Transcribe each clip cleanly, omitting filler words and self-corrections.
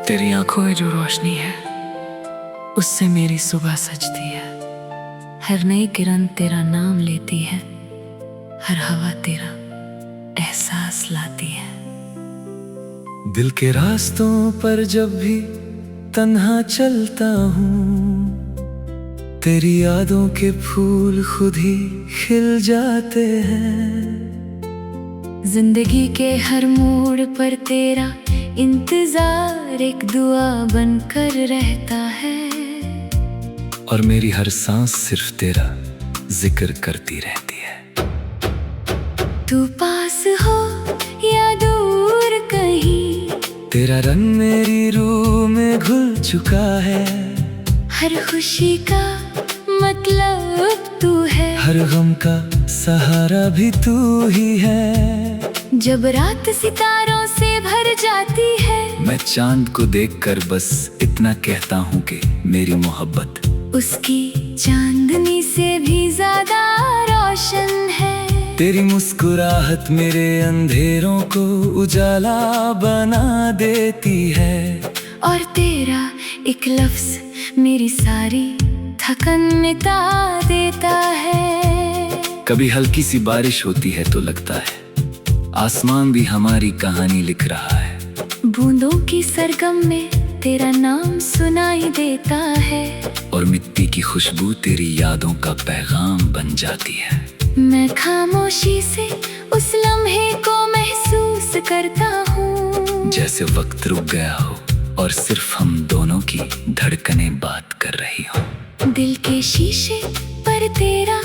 तेरी आंखों में जो रोशनी है उससे मेरी सुबह सजती है। हर नई किरण तेरा नाम लेती है, हर हवा तेरा एहसास लाती है। दिल के रास्तों पर जब भी तन्हा चलता हूँ, तेरी यादों के फूल खुद ही खिल जाते हैं। जिंदगी के हर मोड़ पर तेरा इंतजार एक दुआ बनकर रहता है, और मेरी हर सांस सिर्फ तेरा जिक्र करती रहती है। तू पास हो या दूर कहीं, तेरा रंग मेरी रूह में घुल चुका है। हर खुशी का मतलब तू है, हर गम का सहारा भी तू ही है। जब रात सितारों से भर जाती है, मैं चांद को देखकर बस इतना कहता हूँ कि मेरी मोहब्बत उसकी चांदनी से भी ज्यादा रोशन है। तेरी मुस्कुराहट मेरे अंधेरों को उजाला बना देती है, और तेरा एक लफ्ज मेरी सारी थकन मिटा देता है। कभी हल्की सी बारिश होती है तो लगता है आसमान भी हमारी कहानी लिख रहा है। बूंदों की सरगम में तेरा नाम सुनाई देता है, और मिट्टी की खुशबू तेरी यादों का पैगाम बन जाती है। मैं खामोशी से उस लम्हे को महसूस करता हूँ, जैसे वक्त रुक गया हो और सिर्फ हम दोनों की धड़कनें बात कर रही हो। दिल के शीशे पर तेरा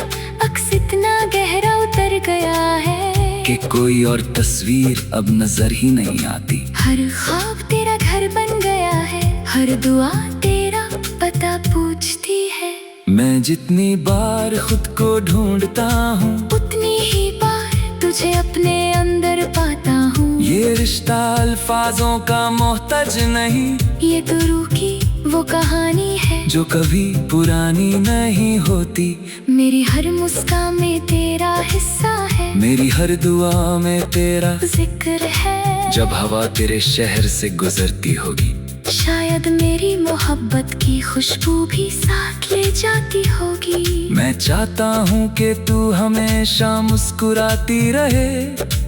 अक्स इतना गहरा उतर गया है कि कोई और तस्वीर अब नजर ही नहीं आती। हर ख्वाब तेरा घर बन गया है, हर दुआ तेरा पता पूछती है। मैं जितनी बार खुद को ढूंढता हूँ, उतनी ही बार तुझे अपने अंदर पाता हूँ। ये रिश्ता अल्फाजों का मोहताज नहीं, ये तो रूह की वो कहानी है जो कभी पुरानी नहीं होती। मेरी हर मुस्कान में तेरा हिस्सा है, मेरी हर दुआ में तेरा जिक्र है। जब हवा तेरे शहर से गुजरती होगी, शायद मेरी मोहब्बत की खुशबू भी साथ ले जाती होगी। मैं चाहता हूँ कि तू हमेशा मुस्कुराती रहे,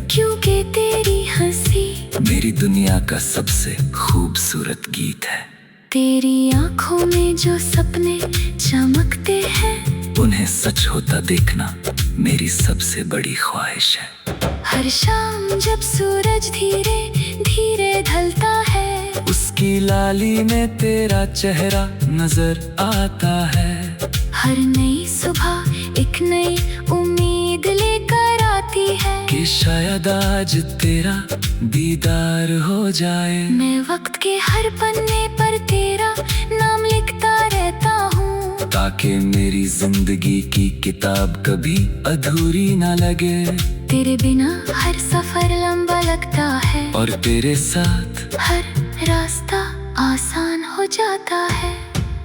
क्योंकि तेरी हंसी मेरी दुनिया का सबसे खूबसूरत गीत है। तेरी आंखों में जो सपने चमकते हैं, उन्हें सच होता देखना मेरी सबसे बड़ी ख्वाहिश है। हर शाम जब सूरज धीरे धीरे ढलता है, उसकी लाली में तेरा चेहरा नजर आता है। हर नई सुबह एक नई उम्मीद लेकर आती है कि शायद आज तेरा दीदार हो जाए। मैं वक्त के हर पन्ने पर तेरा नाम लिखता रहता हूँ, ताकि मेरी जिंदगी की किताब कभी अधूरी ना लगे। तेरे बिना हर सफर लंबा लगता है, और तेरे साथ हर रास्ता आसान हो जाता है।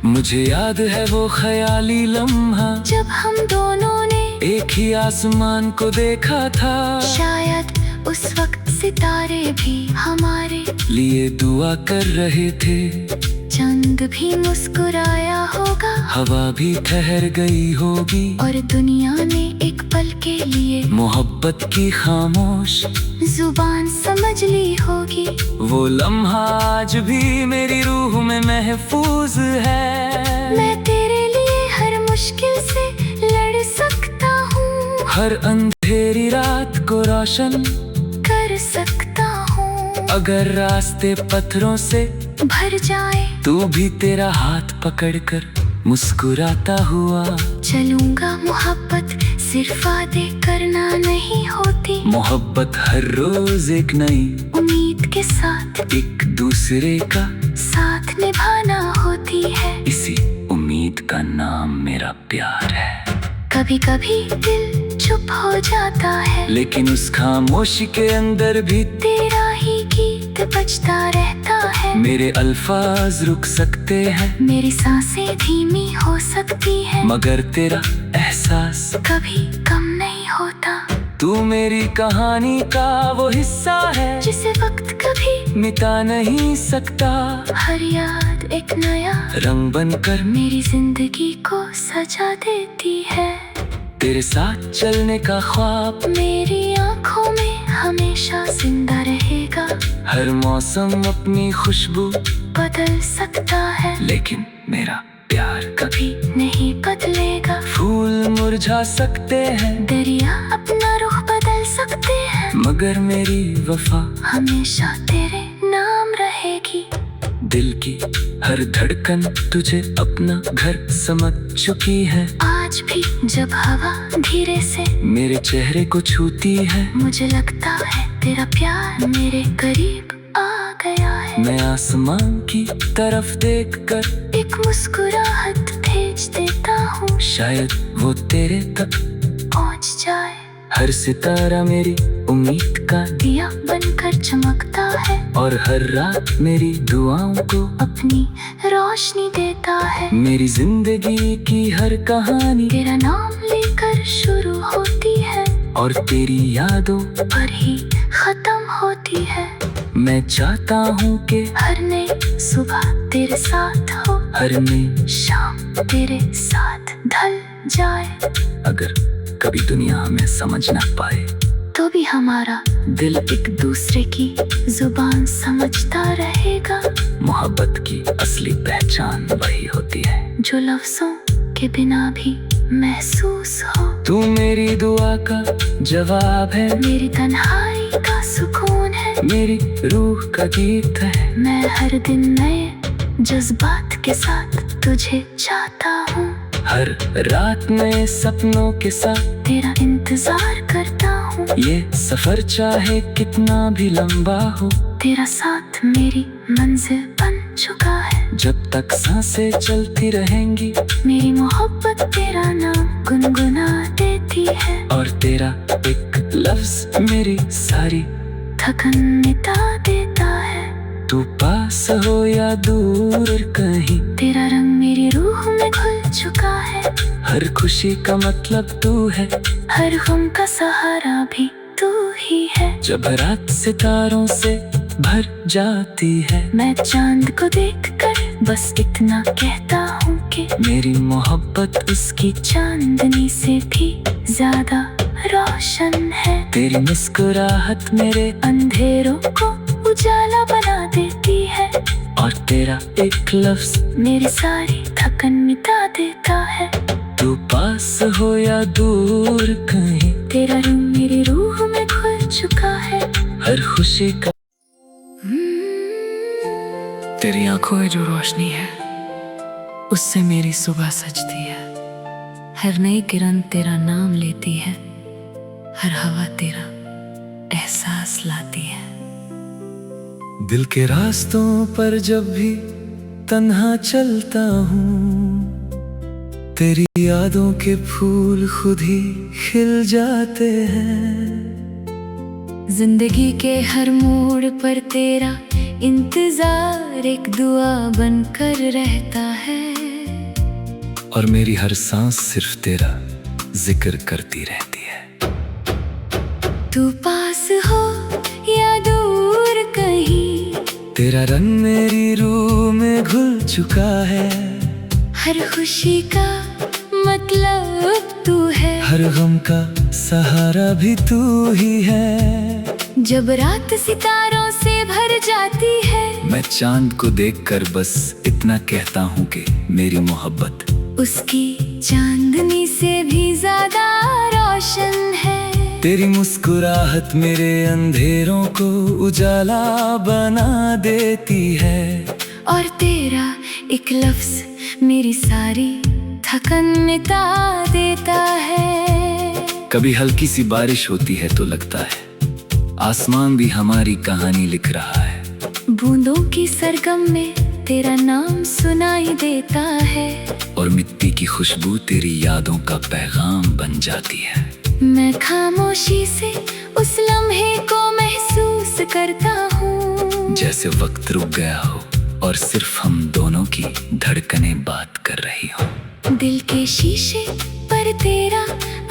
मुझे याद है वो ख्याली लम्हा, जब हम दोनों ने एक ही आसमान को देखा था। शायद उस वक्त सितारे भी हमारे लिए दुआ कर रहे थे। चंद भी मुस्कुराया होगा, हवा भी ठहर गई होगी, और दुनिया ने एक पल के लिए मोहब्बत की खामोश जुबान समझ ली होगी। वो लम्हा आज भी मेरी रूह में महफूज है। मैं तेरे लिए हर मुश्किल से लड़ सकता हूँ, हर अंधेरी रात को रोशन कर सकता हूँ। अगर रास्ते पत्थरों से भर जाए तू भी तेरा हाथ पकड़कर मुस्कुराता हुआ चलूंगा। मोहब्बत सिर्फ वादे करना नहीं होती, मोहब्बत हर रोज एक नई उम्मीद के साथ एक दूसरे का साथ निभाना होती है। इसी उम्मीद का नाम मेरा प्यार है। कभी कभी दिल चुप हो जाता है, लेकिन उस खामोशी के अंदर भी तेरा ही गीत बजता रहता है। मेरे अल्फाज रुक सकते हैं, मेरी सांसें धीमी हो सकती है, मगर तेरा एहसास कभी कम नहीं होता। तू मेरी कहानी का वो हिस्सा है जिसे वक्त कभी मिटा नहीं सकता। हर याद एक नया रंग बनकर मेरी जिंदगी को सजा देती है। तेरे साथ चलने का ख्वाब मेरी आंखों में हमेशा जिंदा रहेगा। हर मौसम अपनी खुशबू बदल सकता है, लेकिन मेरा प्यार कभी नहीं बदलेगा। फूल मुरझा सकते हैं, दरिया अपना रुख बदल सकते हैं, मगर मेरी वफा हमेशा तेरे नाम रहेगी। दिल की हर धड़कन तुझे अपना घर समझ चुकी है। आज भी जब हवा धीरे से मेरे चेहरे को छूती है, मुझे लगता है तेरा प्यार मेरे करीब आ गया है। मैं आसमान की तरफ देखकर एक मुस्कुराहट भेज देता हूँ, शायद वो तेरे तक पहुँच जाए। हर सितारा मेरी उम्मीद का दिया बनकर चमकता है, और हर रात मेरी दुआओं को अपनी रोशनी देता है। मेरी जिंदगी की हर कहानी तेरा नाम लेकर शुरू होती है, और तेरी यादों पर ही खत्म होती है। मैं चाहता हूँ कि हर नई सुबह तेरे साथ हो, हर नई शाम तेरे साथ ढल जाए। अगर कभी दुनिया हमें समझ ना पाए, तो भी हमारा दिल एक दूसरे की जुबान समझता रहेगा। मोहब्बत की असली पहचान वही होती है जो लफ्जों के बिना भी महसूस हो। तू मेरी दुआ का जवाब है, मेरी तन्हाई का सुकून है, मेरी रूह का गीत है। मैं हर दिन नए जज्बात के साथ तुझे चाहता हूँ। हर रात नए सपनों के साथ तेरा इंतजार करता हूँ। ये सफर चाहे कितना भी लंबा हो, तेरा साथ मेरी मंजिल बन चुका है। जब तक सांसें चलती रहेंगी, मेरी मोहब्बत तेरा नाम गुनगुना देती है, और तेरा एक लफ्ज मेरी सारी थकन मिटा देता है। तू पास हो या दूर कहीं, तेरा रंग मेरी रूह में घुल चुका है। हर खुशी का मतलब तू है, हर गम का सहारा भी तू ही है। जब रात सितारों से भर जाती है, मैं चांद को देखकर बस इतना कहता हूँ कि मेरी मोहब्बत उसकी चांदनी से भी ज्यादा रोशन है। तेरी मुस्कुराहट मेरे अंधेरों को उजाला बना देती है, और तेरा एक लफ्ज मेरी सारी थकन मिटा देता है। तू पास हो या दूर कहीं, तेरा रंग मेरी रूह में घुल चुका है। हर खुशी का तेरी आंखों में जो रोशनी है, उससे मेरी सुबह सजती है। हर नई किरण तेरा नाम लेती है, हर हवा तेरा एहसास लाती है। दिल के रास्तों पर जब भी तन्हा चलता हूँ, तेरी यादों के फूल खुद ही खिल जाते हैं। जिंदगी के हर मोड़ पर तेरा इंतजार एक दुआ बनकर रहता है, और मेरी हर सांस सिर्फ तेरा जिक्र करती रहती है। तू पास हो या दूर कहीं, तेरा रंग मेरी रूह में घुल चुका है। हर खुशी का मतलब तू है, हर गम का सहारा भी तू ही है। जब रात सितारों से भर जाती है, मैं चांद को देखकर बस इतना कहता हूँ कि मेरी मोहब्बत उसकी चांदनी से भी ज्यादा रोशन है। तेरी मुस्कुराहट मेरे अंधेरों को उजाला बना देती है, और तेरा एक लफ्ज मेरी सारी थकन मिटा देता है। कभी हल्की सी बारिश होती है तो लगता है आसमान भी हमारी कहानी लिख रहा है। बूंदों की सरगम में तेरा नाम सुनाई देता है, और मिट्टी की खुशबू तेरी यादों का पैगाम बन जाती है। मैं खामोशी से उस लम्हे को महसूस करता हूँ, जैसे वक्त रुक गया हो और सिर्फ हम दोनों की धड़कनें बात कर रही हो। दिल के शीशे पर तेरा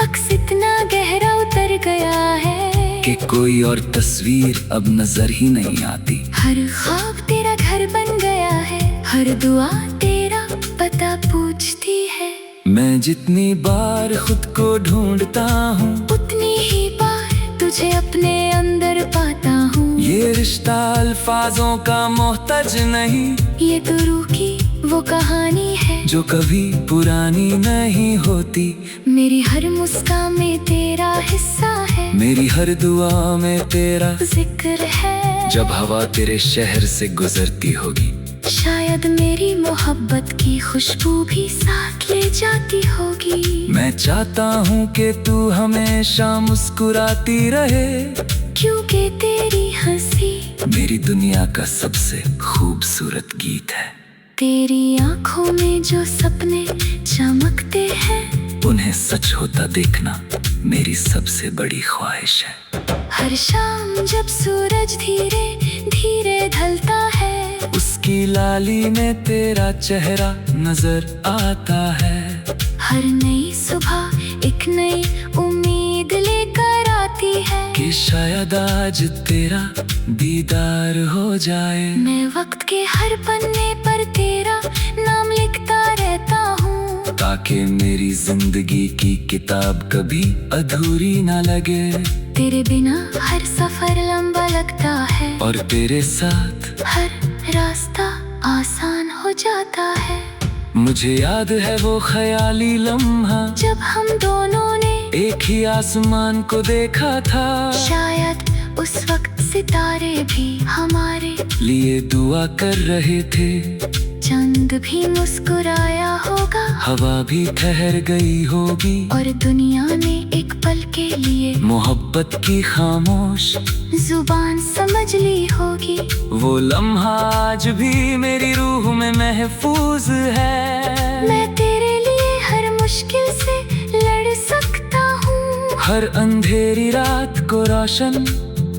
अक्स इतना गहरा उतर गया है कि कोई और तस्वीर अब नजर ही नहीं आती। हर ख्वाब तेरा घर बन गया है, हर दुआ तेरा पता पूछती है। मैं जितनी बार खुद को ढूंढता हूँ, उतनी ही बार तुझे अपने अंदर पाता हूँ। ये रिश्ता अल्फाजों का मोहताज नहीं, ये तो रूह की वो कहानी है जो कभी पुरानी नहीं होती। मेरी हर मुस्कान में तेरा हिस्सा है, मेरी हर दुआ में तेरा जिक्र है। जब हवा तेरे शहर से गुजरती होगी, शायद मेरी मोहब्बत की खुशबू भी साथ ले जाती होगी। मैं चाहता हूँ कि तू हमेशा मुस्कुराती रहे, क्योंकि तेरी हंसी मेरी दुनिया का सबसे खूबसूरत गीत है। तेरी आंखों में जो सपने चमकते हैं, उन्हें सच होता देखना मेरी सबसे बड़ी ख्वाहिश है। हर शाम जब सूरज धीरे धीरे ढलता है, उसकी लाली में तेरा चेहरा नजर आता है। हर नई सुबह एक नई उम्मीद लेकर आती है कि शायद आज तेरा दीदार हो जाए। मैं वक्त के हर पन्ने पर तेरा नाम लिखता रहता हूँ, ताकि मेरी जिंदगी की किताब कभी अधूरी ना लगे। तेरे बिना हर सफर लंबा लगता है, और तेरे साथ हर रास्ता आसान हो जाता है। मुझे याद है वो ख्याली लम्हा, जब हम दोनों ने एक ही आसमान को देखा था। शायद उस वक्त सितारे भी हमारे लिए दुआ कर रहे थे। चंद भी मुस्कुराया होगा, हवा भी ठहर गई होगी, और दुनिया ने एक पल के लिए मोहब्बत की खामोश जुबान समझ ली होगी। वो लम्हा आज भी मेरी रूह में महफूज है। मैं तेरे लिए हर मुश्किल से लड़ सकता हूँ, हर अंधेरी रात को रोशन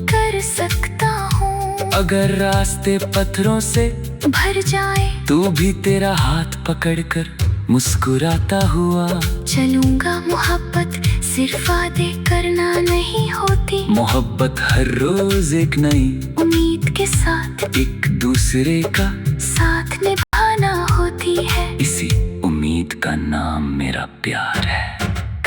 कर सकता हूँ। अगर रास्ते पत्थरों से भर जाए तू भी तेरा हाथ पकड़कर मुस्कुराता हुआ चलूंगा। मोहब्बत सिर्फ वादे करना नहीं होती, मोहब्बत हर रोज एक नई उम्मीद के साथ एक दूसरे का साथ निभाना होती है। इसी उम्मीद का नाम मेरा प्यार है।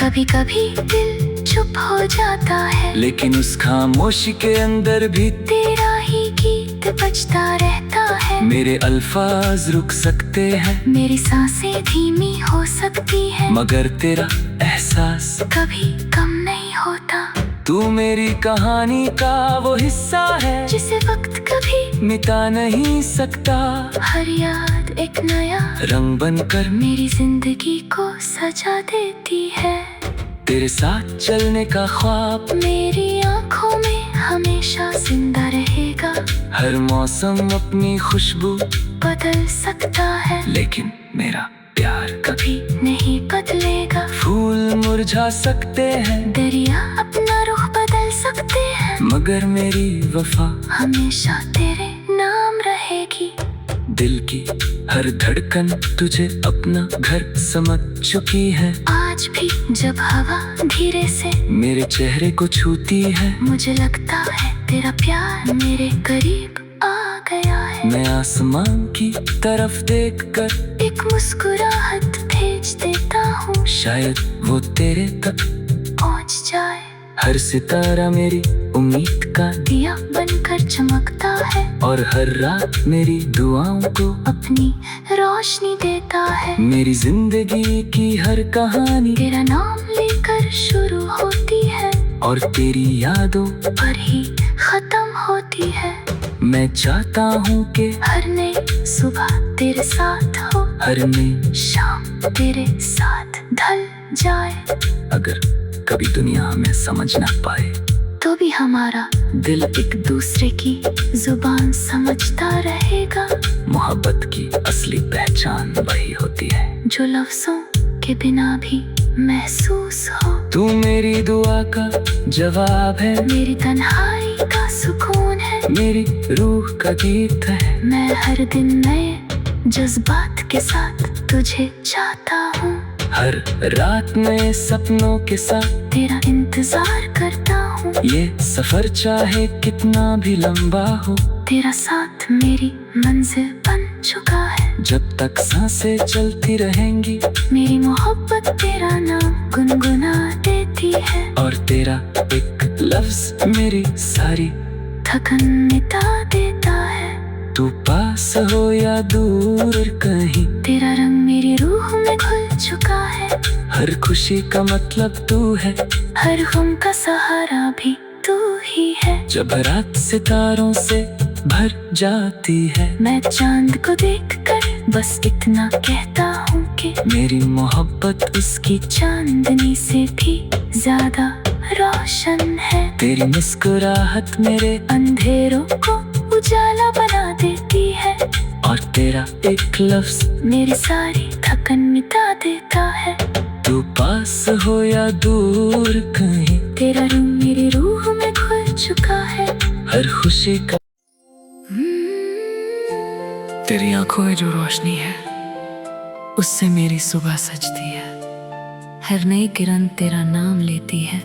कभी कभी दिल चुप हो जाता है, लेकिन उस खामोशी के अंदर भी तेरा ही गीत बजता रहता है। मेरे अल्फाज रुक सकते हैं, मेरी सांसें धीमी हो सकती है, मगर तेरा एहसास कभी कम नहीं होता। तू मेरी कहानी का वो हिस्सा है, जिसे वक्त कभी मिटा नहीं सकता। हर याद एक नया रंग बनकर मेरी जिंदगी को सजा देती है। तेरे साथ चलने का ख्वाब मेरी आंखों में हमेशा जिंदा रहेगा। हर मौसम अपनी खुशबू बदल सकता है, लेकिन मेरा प्यार कभी नहीं बदलेगा। फूल मुरझा सकते हैं, दरिया अपना रुख बदल सकते हैं, मगर मेरी वफा हमेशा तेरे नाम रहेगी। दिल की हर धड़कन तुझे अपना घर समझ चुकी है। आज भी जब हवा धीरे से मेरे चेहरे को छूती है, मुझे लगता है तेरा प्यार मेरे करीब आ गया है। मैं आसमान की तरफ देखकर एक मुस्कुराहट भेज देता हूँ, शायद वो तेरे तक पहुँच जाए। हर सितारा मेरी उम्मीद का दिया बनकर चमकता है, और हर रात मेरी दुआओं को अपनी रोशनी देता है। मेरी जिंदगी की हर कहानी तेरा नाम लेकर शुरू होती है, और तेरी यादों पर ही खत्म होती है। मैं चाहता हूँ कि हर नई सुबह तेरे साथ हो, हर नई शाम तेरे साथ ढल जाए। अगर कभी दुनिया हमें समझ ना पाए, तो भी हमारा दिल एक दूसरे की जुबान समझता रहेगा। मोहब्बत की असली पहचान वही होती है जो लफ्जों के बिना भी महसूस हो। तू मेरी दुआ का जवाब है, मेरी तन्हाई का सुकून है, मेरी रूह का गीत है। मैं हर दिन नए जज्बात के साथ तुझे चाहता हूँ। हर रात नए सपनों के साथ तेरा इंतजार करता हूँ। ये सफर चाहे कितना भी लंबा हो, तेरा साथ मेरी मंजिल बन चुका है। जब तक सांसें चलती रहेंगी, मेरी मोहब्बत तेरा नाम गुनगुना देती है। और तेरा एक लफ्ज मेरी सारी थकन मिटा देता है। तू पास हो या दूर कहीं, तेरा रंग मेरी रूह में घुल चुका है। हर खुशी का मतलब तू है, हर गम का सहारा भी तू ही है। जब रात सितारों से भर जाती है, मैं चांद को देखकर बस इतना कहता हूँ कि मेरी मोहब्बत उसकी चांदनी से भी ज्यादा रोशन है। तेरी मुस्कुराहट मेरे अंधेरों को उजाला बना देती है। और तेरा एक लफ्ज मेरी सारी थकन मिटा देता है। तू पास हो या दूर कहीं, तेरा रंग मेरी रूह में घुल चुका है। हर खुशी का तेरी आंखों में जो रोशनी है, उससे मेरी सुबह सजती है। हर नई किरण तेरा नाम लेती है।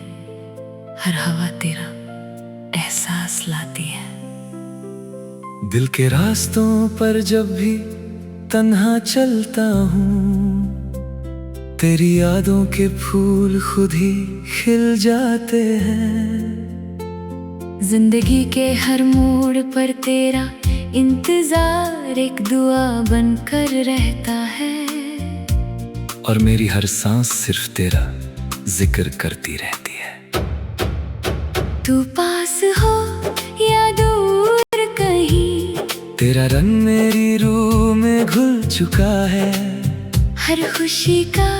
हर हवा तेरा एहसास लाती है। दिल के रास्तों पर जब भी तन्हा चलता हूँ, तेरी यादों के फूल खुद ही खिल जाते हैं। जिंदगी के हर मोड़ पर तेरा इंतजार एक दुआ बनकर रहता है। और मेरी हर सांस सिर्फ तेरा जिक्र करती रहती है। तू पास हो या दूर कहीं, तेरा रंग मेरी रूह में घुल चुका है। हर खुशी का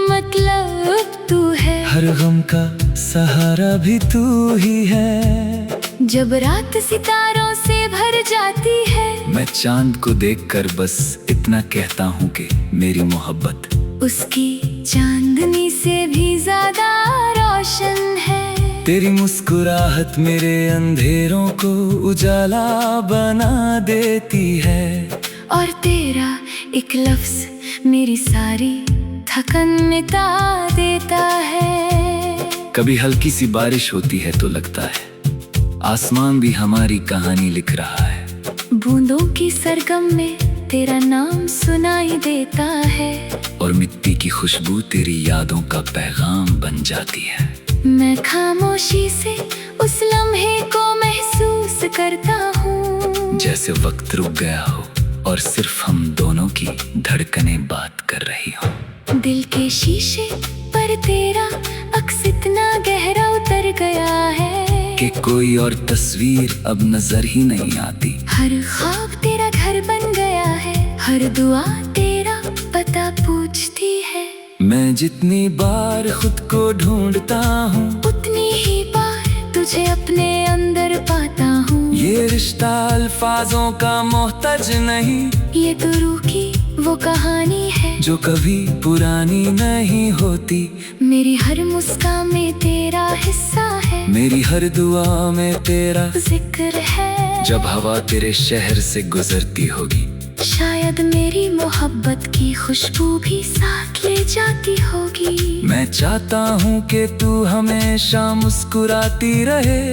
मतलब तू है। हर गम का सहारा भी तू ही है। जब रात सितारों से भर जाती है, मैं चांद को देखकर बस इतना कहता हूँ कि मेरी मोहब्बत उसकी चांदनी से भी ज्यादा रोशन है। तेरी मुस्कुराहट मेरे अंधेरों को उजाला बना देती है। और तेरा एक लफ्ज मेरी सारी थकन मिटा देता है। कभी हल्की सी बारिश होती है तो लगता है आसमान भी हमारी कहानी लिख रहा है। बूंदों की सरगम में तेरा नाम सुनाई देता है। और मिट्टी की खुशबू तेरी यादों का पैगाम बन जाती है। मैं खामोशी से उस लम्हे को महसूस करता हूँ, जैसे वक्त रुक गया हो और सिर्फ हम दोनों की धड़कनें बात कर रही हो। दिल के शीशे पर तेरा अक्स इतना गहरा उतर गया है कि कोई और तस्वीर अब नजर ही नहीं आती। हर ख्वाब तेरा घर बन गया है। हर दुआ तेरा पता पूछती है। मैं जितनी बार खुद को ढूंढता हूँ, उतनी ही बार तुझे अपने अंदर पाता हूँ। ये रिश्ता अल्फाजों का मोहताज नहीं, ये तो रूह की वो कहानी है जो कभी पुरानी नहीं होती। मेरी हर मुस्कान में तेरा हिस्सा है। मेरी हर दुआ में तेरा जिक्र है। जब हवा तेरे शहर से गुजरती होगी, शायद मेरी मोहब्बत की खुशबू भी साथ ले जाती होगी। मैं चाहता हूँ कि तू हमेशा मुस्कुराती रहे,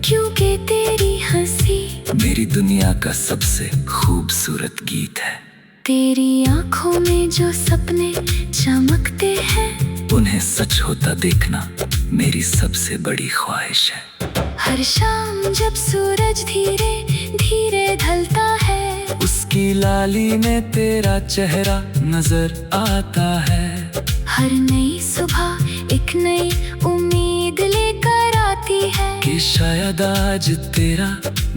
क्योंकि तेरी हंसी मेरी दुनिया का सबसे खूबसूरत गीत है। तेरी आंखों में जो सपने चमकते हैं, उन्हें सच होता देखना मेरी सबसे बड़ी ख्वाहिश है। हर शाम जब सूरज धीरे धीरे ढलता है, उसकी लाली में तेरा चेहरा नजर आता है। हर नई सुबह एक नई उम्मीद लेकर आती है कि शायद आज तेरा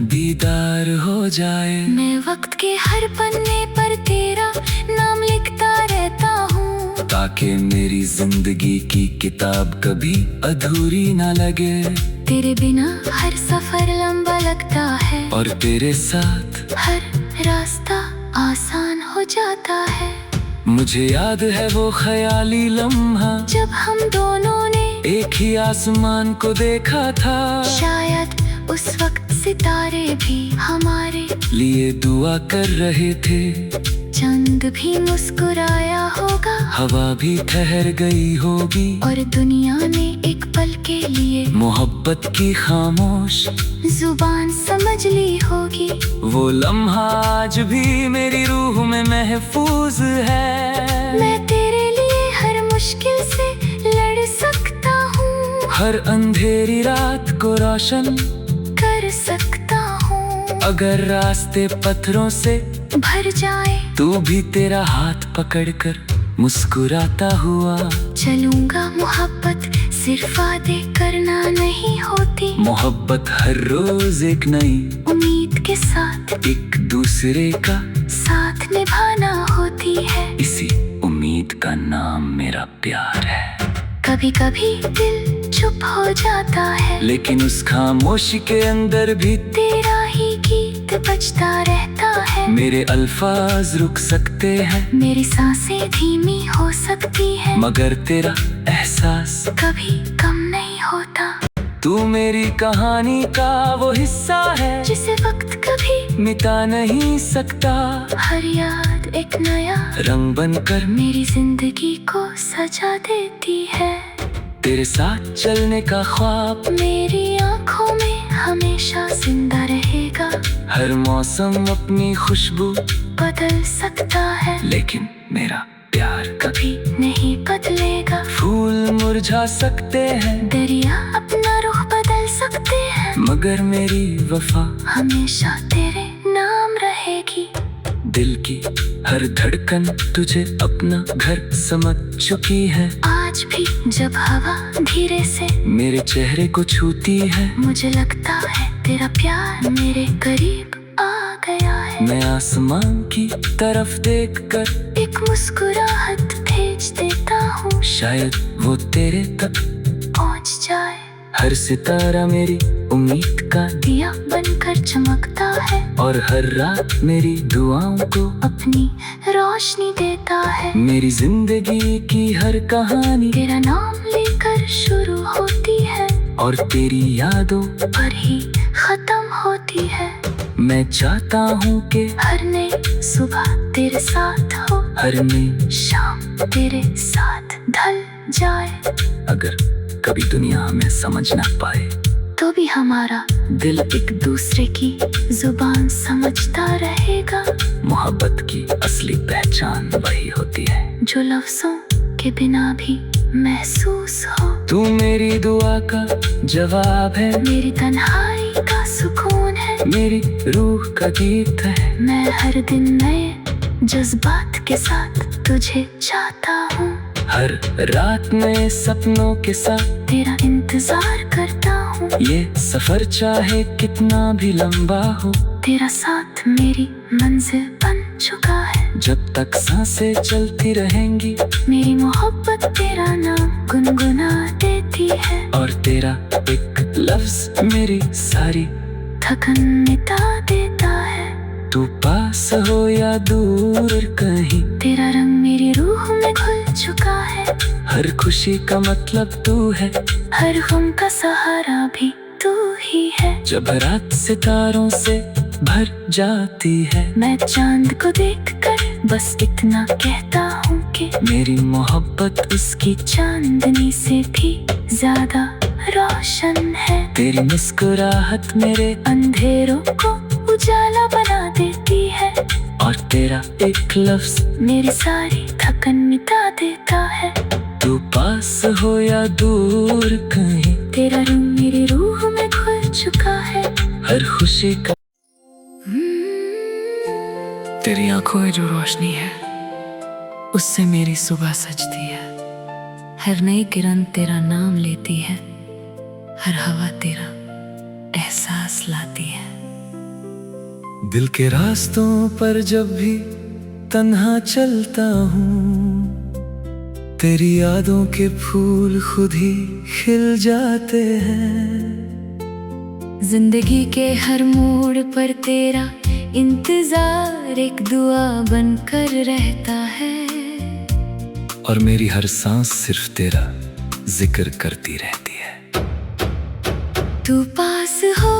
दीदार हो जाए। मैं वक्त के हर पन्ने पर तेरा नाम लिखता रहता हूँ, ताकि मेरी जिंदगी की किताब कभी अधूरी ना लगे। तेरे बिना हर सफर लंबा लगता है, और तेरे साथ हर रास्ता आसान हो जाता है। मुझे याद है वो ख्याली लम्हा, जब हम दोनों ने एक ही आसमान को देखा था। शायद उस वक्त सितारे भी हमारे लिए दुआ कर रहे थे। चांद भी मुस्कुराया होगा, हवा भी ठहर गई होगी, और दुनिया ने एक पल के लिए मोहब्बत की खामोश जुबान समझ ली होगी। वो लम्हा आज भी मेरी रूह में महफूज है। मैं तेरे लिए हर मुश्किल से लड़ सकता हूँ, हर अंधेरी रात को रोशन कर सकता हूँ। अगर रास्ते पत्थरों से भर जाए तू भी तेरा हाथ पकड़कर मुस्कुराता हुआ चलूंगा। मोहब्बत सिर्फ वादे करना नहीं होती, मोहब्बत हर रोज एक नई उम्मीद के साथ एक दूसरे का साथ निभाना होती है। इसी उम्मीद का नाम मेरा प्यार है। कभी कभी दिल चुप हो जाता है, लेकिन उस खामोशी के अंदर भी तेरा ही गीत बजता रहता है। मेरे अल्फाज रुक सकते हैं, मेरी सांसें धीमी हो सकती है, मगर तेरा एहसास कभी कम नहीं होता। तू मेरी कहानी का वो हिस्सा है जिसे वक्त कभी मिटा नहीं सकता। हर याद एक नया रंग बनकर मेरी जिंदगी को सजा देती है। तेरे साथ चलने का ख्वाब मेरी आंखों में हमेशा जिंदा रहेगा। हर मौसम अपनी खुशबू बदल सकता है, लेकिन मेरा प्यार कभी नहीं बदलेगा। फूल मुरझा सकते हैं, दरिया अपना रुख बदल सकते हैं, मगर मेरी वफा हमेशा तेरे नाम रहेगी। दिल की हर धड़कन तुझे अपना घर समझ चुकी है। आज भी जब हवा धीरे से मेरे चेहरे को छूती है, मुझे लगता है तेरा प्यार मेरे करीब आ गया है। मैं आसमान की तरफ देखकर एक मुस्कुराहट भेज देता हूँ, शायद वो तेरे तक पहुँच जाए। हर सितारा मेरी उम्मीद का दिया बनकर चमकता है, और हर रात मेरी दुआओं को अपनी रोशनी देता है। मेरी जिंदगी की हर कहानी तेरा नाम लेकर शुरू होती है, और तेरी यादों पर ही खत्म होती है। मैं चाहता हूँ कि हर नई सुबह तेरे साथ हो, हर नई शाम तेरे साथ ढल जाए। अगर कभी दुनिया हमें समझ ना पाए, तो भी हमारा दिल एक दूसरे की जुबान समझता रहेगा। मोहब्बत की असली पहचान वही होती है जो लफ्जों के बिना भी महसूस हो। तू मेरी दुआ का जवाब है, मेरी तन्हाई का सुकून है, मेरी रूह का गीत है। मैं हर दिन नए जज्बात के साथ तुझे चाहता हूँ। हर रात नए सपनों के साथ तेरा इंतजार करता हूँ। ये सफर चाहे कितना भी लंबा हो, तेरा साथ मेरी मंजिल बन चुका है। जब तक सांसें चलती रहेंगी, मेरी मोहब्बत तेरा नाम गुनगुना देती है, और तेरा एक लफ्ज मेरी सारी थकन मिटा देता है। तू पास हो या दूर कहीं, तेरा रंग मेरी रूह में घुल चुका है। हर खुशी का मतलब तू है, हर गम का सहारा भी तू ही है। जब रात सितारों से भर जाती है, मैं चांद को देखकर बस इतना कहता हूँ कि मेरी मोहब्बत उसकी चांदनी से भी ज्यादा रोशन है। तेरी मुस्कुराहट मेरे अंधेरों को उजाला बना देती है, और तेरा एक लफ्ज मेरी सारी थकन मिटा देता है। तू पास हो या दूर कहीं, तेरा रंग मेरी रूह में घुल चुका है। हर खुशी का तेरी आंखों में जो रोशनी है, उससे मेरी सुबह सजती है। हर नई किरण तेरा नाम लेती है, हर हवा तेरा एहसास लाती है। दिल के रास्तों पर जब भी तन्हा चलता हूँ, तेरी यादों के फूल खुद ही खिल जाते हैं। जिंदगी के हर मोड़ पर तेरा इंतजार एक दुआ बनकर रहता है, और मेरी हर सांस सिर्फ तेरा जिक्र करती रहती है। तू पास हो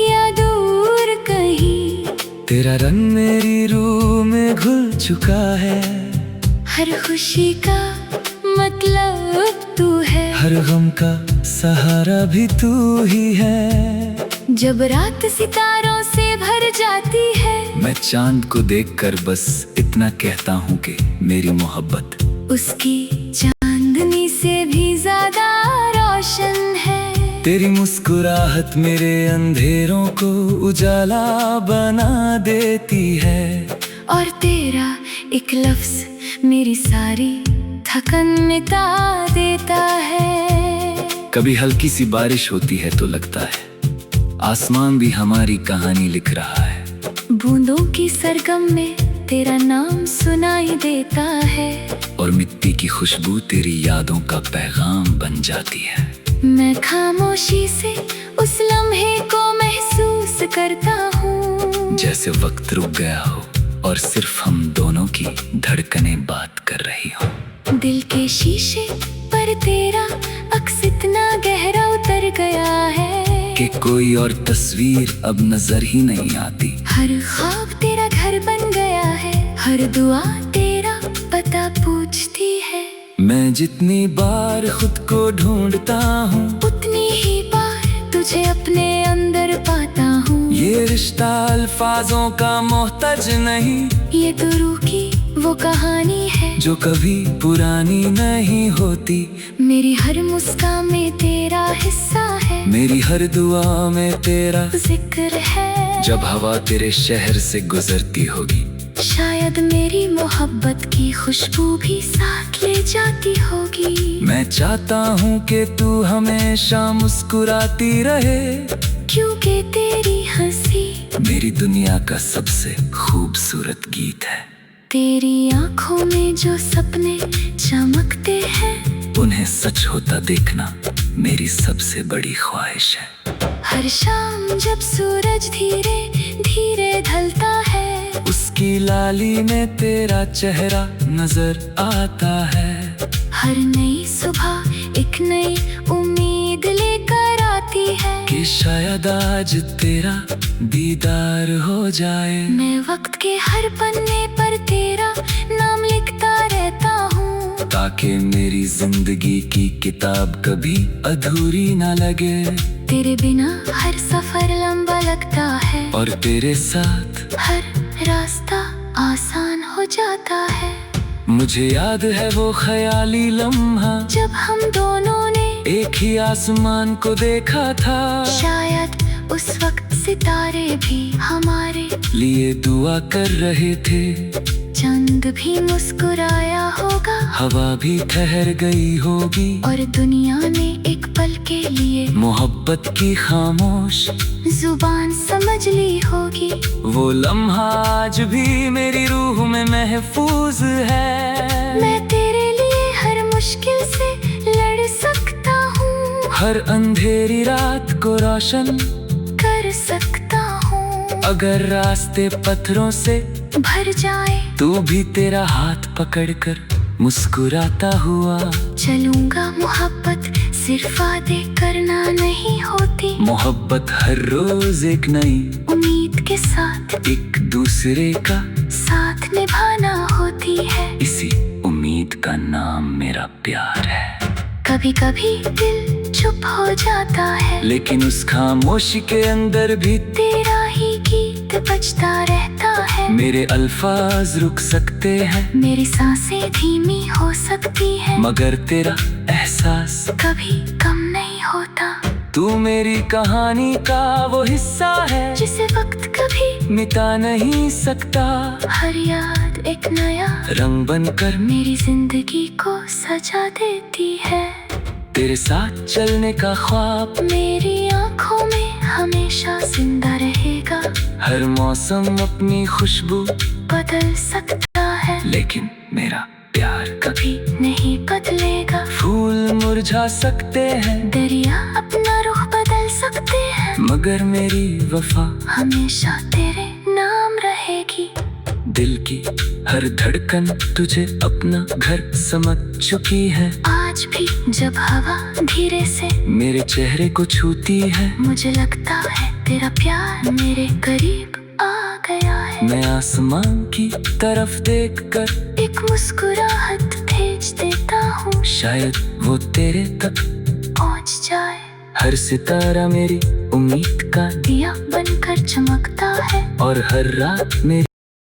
या दूर कहीं, तेरा रंग मेरी रूह में घुल चुका है। हर खुशी का मतलब तू है, हर गम का सहारा भी तू ही है। जब रात सितारों से भर जाती है, मैं चांद को देखकर बस इतना कहता हूँ कि मेरी मोहब्बत उसकी चांदनी से भी ज्यादा रोशन है। तेरी मुस्कुराहट मेरे अंधेरों को उजाला बना देती है। और तेरा एक लफ्ज मेरी सारी थकन मिटा देता है। कभी हल्की सी बारिश होती है तो लगता है आसमान भी हमारी कहानी लिख रहा है। बूंदों की सरगम में तेरा नाम सुनाई देता है, और मिट्टी की खुशबू तेरी यादों का पैगाम बन जाती है। मैं खामोशी से उस लम्हे को महसूस करता हूँ, जैसे वक्त रुक गया हो और सिर्फ हम दोनों की धड़कनें बात कर रही हो। दिल के शीशे पर तेरा अक्स इतना गहरा उतर गया है कि कोई और तस्वीर अब नजर ही नहीं आती। हर ख्वाब तेरा घर बन गया है, हर दुआ तेरा पता पूछती है। मैं जितनी बार खुद को ढूंढता हूँ, उतनी ही बार तुझे अपने अंदर पाता हूँ। ये रिश्ता अल्फाजों का मोहताज नहीं, ये तो रूह की वो कहानी है जो कभी पुरानी नहीं होती। मेरी हर मुस्कान में तेरा हिस्सा है, मेरी हर दुआ में तेरा जिक्र है। जब हवा तेरे शहर से गुजरती होगी, शायद मेरी मोहब्बत की खुशबू भी साथ ले जाती होगी। मैं चाहता हूँ कि तू हमेशा मुस्कुराती रहे, क्योंकि तेरी हंसी मेरी दुनिया का सबसे खूबसूरत गीत है। तेरी आंखों में जो सपने चमकते हैं, उन्हें सच होता देखना मेरी सबसे बड़ी ख्वाहिश है। हर शाम जब सूरज धीरे धीरे ढलता है, उसकी लाली में तेरा चेहरा नजर आता है। हर नई सुबह एक नई उम्मीद लेकर आती है कि शायद आज तेरा दीदार हो जाए। मैं वक्त के हर पन्ने पर तेरा नाम लिखता रहता हूँ, ताकि मेरी जिंदगी की किताब कभी अधूरी ना लगे। तेरे बिना हर सफर लंबा लगता है, और तेरे साथ हर रास्ता आसान हो जाता है। मुझे याद है वो ख्याली लम्हा, जब हम दोनों ने एक ही आसमान को देखा था। शायद उस वक्त सितारे भी हमारे लिए दुआ कर रहे थे। चंद भी मुस्कुराया होगा, हवा भी ठहर गई होगी, और दुनिया ने एक पल के लिए मोहब्बत की खामोश जुबान समझ ली होगी। वो लम्हा आज भी मेरी रूह में महफूज है। मैं तेरे लिए हर मुश्किल से लड़ सकता हूँ, हर अंधेरी रात को रोशन कर सकता हूँ। अगर रास्ते पत्थरों से भर जाए तू भी तेरा हाथ पकड़कर मुस्कुराता हुआ चलूंगा। मोहब्बत सिर्फ वादे करना नहीं होती, मोहब्बत हर रोज एक नई उम्मीद के साथ एक दूसरे का साथ निभाना होती है। इसी उम्मीद का नाम मेरा प्यार है। कभी कभी दिल चुप हो जाता है, लेकिन उस खामोशी के अंदर भी तेरा ही गीत बजता रहता है। मेरे अल्फाज रुक सकते हैं, मेरी सांसें धीमी हो सकती है, मगर तेरा एहसास कभी कम नहीं होता। तू मेरी कहानी का वो हिस्सा है जिसे वक्त कभी मिटा नहीं सकता। हर याद एक नया रंग बनकर मेरी जिंदगी को सजा देती है। तेरे साथ चलने का ख्वाब मेरी आंखों में हमेशा जिंदा रहेगा। हर मौसम अपनी खुशबू बदल सकता है, लेकिन मेरा प्यार कभी नहीं बदलेगा। फूल मुरझा सकते हैं, दरिया अपना रुख बदल सकते हैं, मगर मेरी वफा हमेशा तेरे नाम रहेगी। दिल की हर धड़कन तुझे अपना घर समझ चुकी है। आज भी जब हवा धीरे से मेरे चेहरे को छूती है, मुझे लगता है तेरा प्यार मेरे करीब आ गया है। मैं आसमान की तरफ देखकर एक मुस्कुराहट भेज देता हूँ, शायद वो तेरे तक पहुँच जाए। हर सितारा मेरी उम्मीद का दिया बनकर चमकता है, और हर रात मेरी